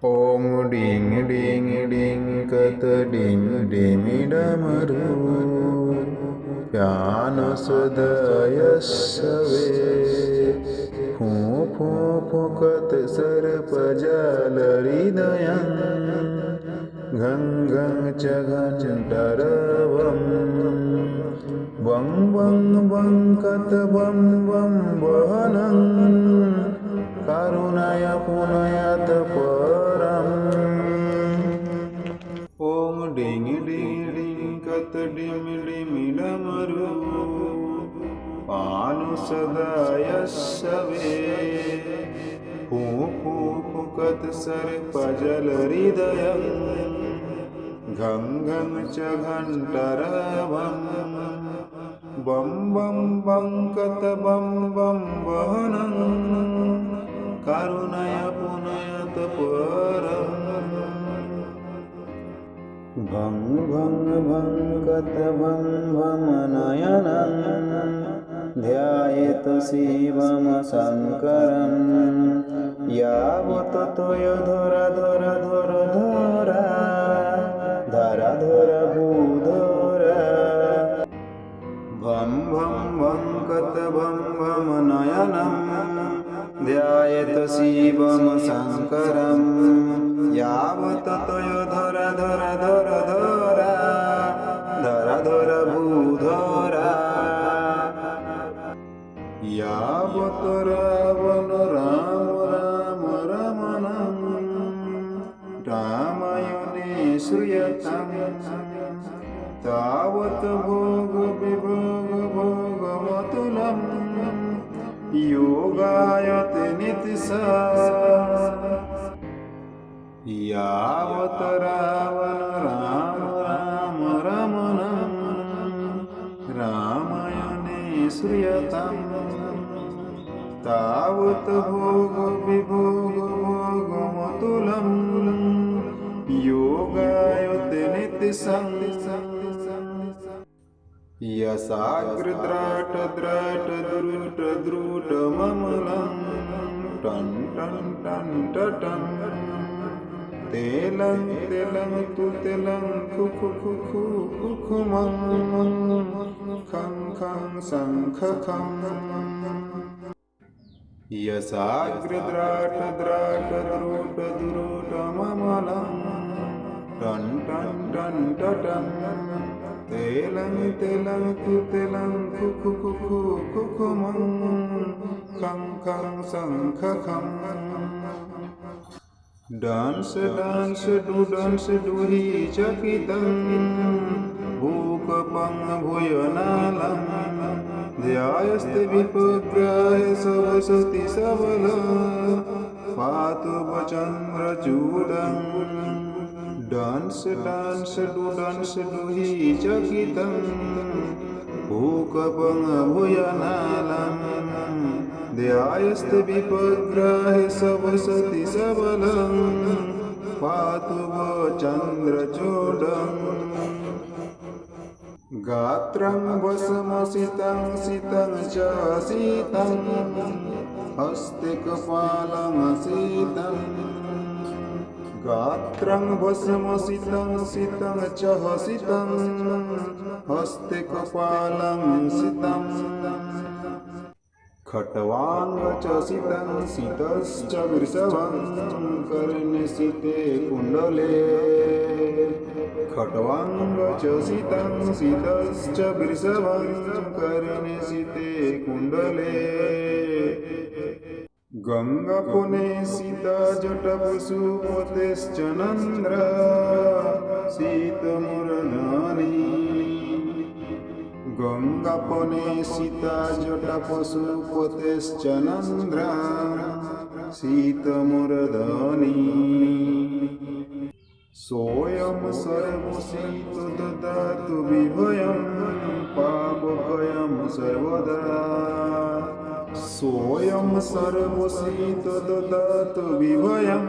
Ong ding ding ding kata ding dimi damaru Pyano sadaya save Phu phu phu kat sarpajala hridayam Gang gang chagantaravam Bang bang bang kat bam bam vahanam Karunaya punayat param Om ding ding ding kat dim dim damaru Panu sadaya save Phu phu phu kat sarpajala hridayam Gang gang chagantaravam Bam bam bam kat bam bam vahanam Karunaya punayat param Bhang bhang bhang kat bhang bham nayanam Dhyayetu shivam sankaram Yavat toya dhara dhara dhara dhara Dhara dhara budhara Bham bham bham kat bham bham nayanam Dhyayetu shivam sankaram Yavat toya dhara dhara dhara dhara Dhara dhara budhara Yavat ravana ram ram ramanam Ramayane sriyatam Tavat bhoga vibhoga bhoga matulam Yogayate nitisa Yavat ravana ram ram ramanam Ramayane sriyatam Tavat bhoga vibhoga bhoga matulam Yogayate nitisam Yasagra drata drata druta druta mamalam Tan tan tan tatam Telang telang tu telang kuku kuku kukumam Kang kang sankha kang Yasagra drata drata druta druta mamalam Tan tan tan tatam Telang telang tu telang kuku kuku kukumam Kang kang sankha kang Dance dance do hi chakitam Bhukapam bhuyanalam Dhyayaste vipagraya savasati savala Patu vachandra chudam Dance do hi chakitam Bhukapam bhuyanalam Dhyayaste vipagrahe savasati savalam Patu vachandra chodam Gatram vasamasitam sitam cha sitam Haste kapalam sitam Gatram vasamasitam sitam cha sitam Haste kapalam sitam Khatavanga cha sitam sitascha virsavam Karne site kundale Khatavanga cha sitam sitascha virsavam Karne site kundale Ganga pune sita jata pasu potescha nandra Sita muradhani Ganga pone sita jata pasu potescha nandra Sita muradhani Soyam sarvasito dadatu vibhayam Pabhayam sarvada Soyam sarvasito dadatu vibhayam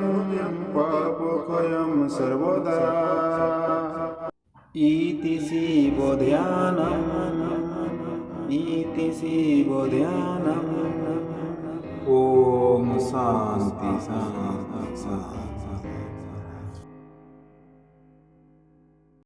Pabhayam sarvada Iti bodhyanam Iti bodhyanam Om